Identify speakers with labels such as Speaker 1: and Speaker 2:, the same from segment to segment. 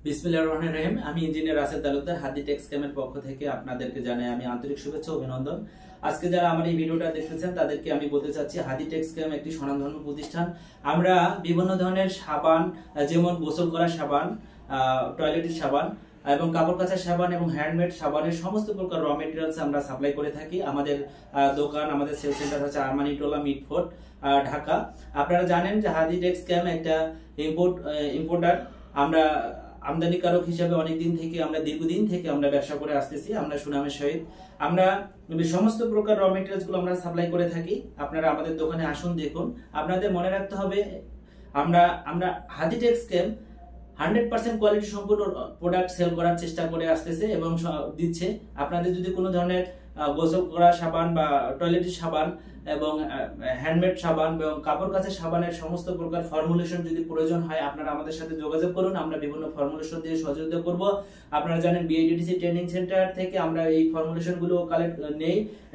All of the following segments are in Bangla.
Speaker 1: বিসমিল্লাহির রহমানির রহিম। আমি ইঞ্জিনিয়ার রাসেল তালুকদার হাদি টেক্স ক্যামের পক্ষ থেকে আপনাদেরকে জানাই আমি আন্তরিক শুভেচ্ছা ও অভিনন্দন। আজকে যারা আমার এই ভিডিওটা দেখতেছেন তাদেরকে আমি বলতে চাচ্ছি হাদি টেক্স ক্যাম একটি স্বনামধন্য প্রতিষ্ঠান। আমরা বিভিন্ন ধরনের সাবান, যেমন গোসল করার সাবান, টয়লেটের সাবান এবং কাপড় কাচার সাবান এবং হ্যান্ডমেড সাবানের সমস্ত প্রকার র মেটেরিয়ালস আমরা সাপ্লাই করে থাকি। আমাদের দোকান, আমাদের সেল সেন্টার হচ্ছে আরমানিটোলা মিটফোর্ট, ঢাকা। আপনারা জানেন যে হাদি টেক্স ক্যাম একটা ইম্পোর্টার। আমরা আমদানিকারক হিসেবে দীর্ঘদিন থেকে আমরা ব্যবসা করে আসতেছি। আমরা সুনামের সহিত আমরা সমস্ত প্রকার র মেটেরিয়ালস গুলো আমরা সাপ্লাই করে থাকি। আপনারা আমাদের দোকানে আসুন, দেখুন। আপনাদের মনে রাখতে হবে, আমরা আমরা হাদি টেক্স ক্যাম 100% কোয়ালিটি সম্পূর্ণ প্রোডাক্ট সেল করার চেষ্টা করে আসতেছে এবং দিচ্ছে। আপনাদের যদি কোনো ধরনের গোসল করা সাবান বা টয়লেটের সাবান এবং হ্যান্ডমেড সাবান এবং কাপড় কাচার সাবানের সমস্ত প্রকার ফর্মুলেশন যদি প্রয়োজন হয়, আপনারা আমাদের সাথে যোগাযোগ করুন। আমরা বিভিন্ন ফর্মুলেশন দিয়ে সহযোগিতা করব। আপনারা জানেন বিআইডিটিসি ট্রেনিং সেন্টার থেকে আমরা এই ফর্মুলেশন গুলো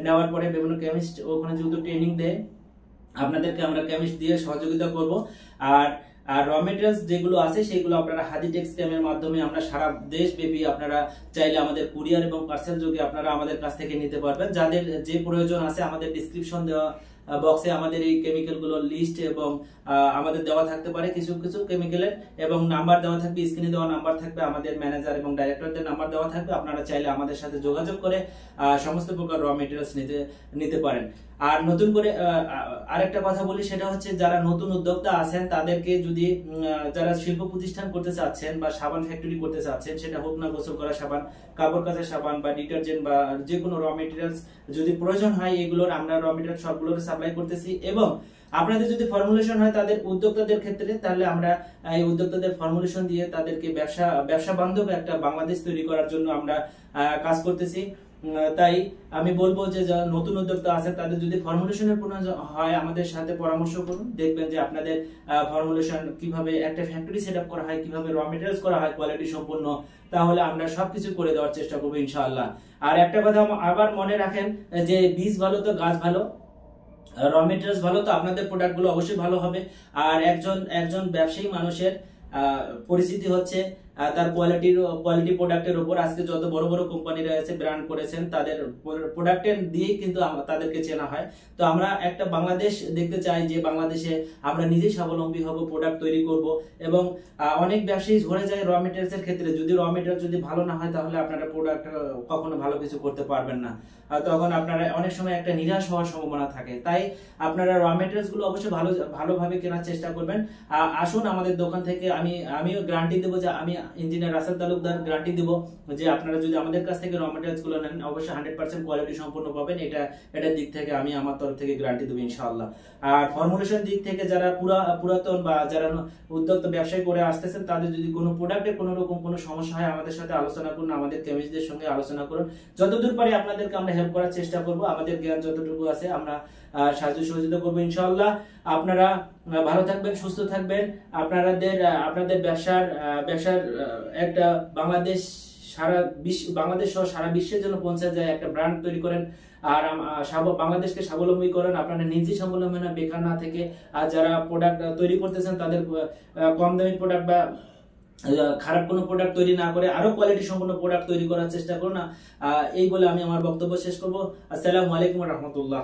Speaker 1: নেওয়ার পরে বিভিন্ন কেমিস্ট ওখানে যেহেতু ট্রেনিং দেয়, আপনাদেরকে আমরা কেমিস্ট দিয়ে সহযোগিতা করব। আর র মেটেরিয়ালস যেগুলো আছে সেগুলো আপনারা হাদি টেক্স ক্যামের মাধ্যমে আমরা সারা দেশব্যাপী আপনারা চাইলে আমাদের কুরিয়ার এবং পার্সেল যোগে আপনারা আমাদের কাছ থেকে নিতে পারবেন। যাদের যে প্রয়োজন আছে আমাদের ডিসক্রিপশন দেওয়া বক্সে আমাদের এই কেমিক্যাল গুলোর লিস্ট এবং আমাদের দেওয়া থাকতে পারে কিছু কিছু কেমিক্যালের, এবং নাম্বার দেওয়া থাকবে, স্ক্রিনে দেওয়া নাম্বার থাকবে, আমাদের ম্যানেজার এবং ডাইরেক্টরদের নাম্বার দেওয়া থাকবে। আপনারা চাইলে আমাদের সাথে যোগাযোগ করে সমস্ত প্রকার র মেটেরিয়ালস নিতে পারেন। আর নতুন করে আরেকটা কথা বলি, সেটা হচ্ছে যারা নতুন উদ্যোক্তা আছেন তাদেরকে যদি যারা শিল্প প্রতিষ্ঠান করতে চাচ্ছেন বা সাবান ফ্যাক্টরি করতে চাচ্ছেন, সেটা হোক না গোসল করা সাবান, কাপড় কাচার সাবান বা ডিটারজেন্ট বা যে কোনো র মেটেরিয়ালস যদি প্রয়োজন হয়, এগুলোর আমরা র মেটেরিয়াল সবগুলোর সাপ্লাই করতেছি। এবং আপনাদের যদি ফর্মুলেশন হয় তাদের উদ্যোক্তাদের ক্ষেত্রে, তাহলে আমরা এই উদ্যোক্তাদের ফর্মুলেশন দিয়ে তাদেরকে ব্যবসা বান্ধব একটা বাংলাদেশ তৈরি করার জন্য আমরা কাজ করতেছি। তাই আমি বলবো যে নতুন উদ্যোক্তা আছে তাদের যদি ফর্মুলেশনের প্রয়োজন হয় আমাদের সাথে পরামর্শ করুন। দেখবেন যে আপনাদের ফর্মুলেশন কিভাবে একটা ফ্যাক্টরি সেট আপ করা হয়, কিভাবে র মেটেরিয়ালস করা হয় কোয়ালিটি সম্পন্ন, তাহলে আমরা সবকিছু করে দেওয়ার চেষ্টা করবো ইনশাআল্লাহ। আর একটা কথা আবার মনে রাখেন যে বীজ ভালো তো গাছ ভালো, র মেটেরিয়ালস ভালো তো আপনাদের প্রোডাক্ট গুলো অবশ্যই ভালো হবে। আর একজন ব্যবসায়ী মানুষের পরিস্থিতি হচ্ছে তার কোয়ালিটি প্রোডাক্টের উপর। আজকে যত বড় বড় কোম্পানি রয়েছে, ব্র্যান্ড করেছেন, তাদের প্রোডাক্টের দিয়েই কিন্তু তাদেরকে চেনা হয়। তো আমরা একটা বাংলাদেশ দেখতে চাই যে বাংলাদেশে আমরা নিজেই স্বাবলম্বী হব, প্রোডাক্ট তৈরি করব। এবং অনেক ব্যবসায়ী ঝরে যায় র মেটেরিয়ালস এর ক্ষেত্রে। যদি র মেটেরিয়াল যদি ভালো না হয় তাহলে আপনারা প্রোডাক্ট কখনো ভালো কিছু করতে পারবেন না। তখন আপনারা অনেক সময় একটা নিরাশ হওয়ার সম্ভাবনা থাকে। তাই আপনারা র মেটেরিয়ালস গুলো অবশ্যই ভালোভাবে কেনার চেষ্টা করবেন। আসুন আমাদের দোকান থেকে, আমিও গ্যারান্টি দেবো যে আমি ইঞ্জিনিয়ার রাসেল তালুকদার গ্যারান্টি দেব যে আপনারা যদি আমাদের কাছ থেকে র মেটেরিয়ালস গুলো নেন অবশ্যই 100% কোয়ালিটি সম্পন্ন পাবেন। এটার দিক থেকে আমি আমার তরফ থেকে গ্যারান্টি দেবো ইনশাআল্লাহ। আর ফর্মুলেশন দিক থেকে যারা পুরাতন বা যারা উদ্যোক্তা ব্যবসায় করে আসতেছেন, তাদের যদি কোনো প্রোডাক্টে কোনো রকম কোনো সমস্যা হয় আমাদের সাথে আলোচনা করুন, আমাদের কেমিস্টদের সঙ্গে আলোচনা করুন। যতদূর পারি আপনাদেরকে আমরা হেল্প করার চেষ্টা করব। আমাদের জ্ঞান যতটুকু আছে আমরা সাহায্য সহযোগিতা করবো ইনশাআল্লাহ। আপনারা ভালো থাকবেন, সুস্থ থাকবেন। আপনাদের ব্যবসার একটা বাংলাদেশ সহ সারা বিশ্বের জন্য পৌঁছে যায় একটা ব্র্যান্ড তৈরি করেন। আর বাংলাদেশকে স্বাবলম্বী করেন। আপনারা নিজেই স্বাবলম্বী না, বেকার না থেকে। আর যারা প্রোডাক্ট তৈরি করতেছেন তাদের কম দামি প্রোডাক্ট বা খারাপ কোনো প্রোডাক্ট তৈরি না করে আরো কোয়ালিটি সম্পন্ন প্রোডাক্ট তৈরি করার চেষ্টা করুন। এই বলে আমি আমার বক্তব্য শেষ করবো। আসসালামু আলাইকুম ওয়া রাহমাতুল্লাহ।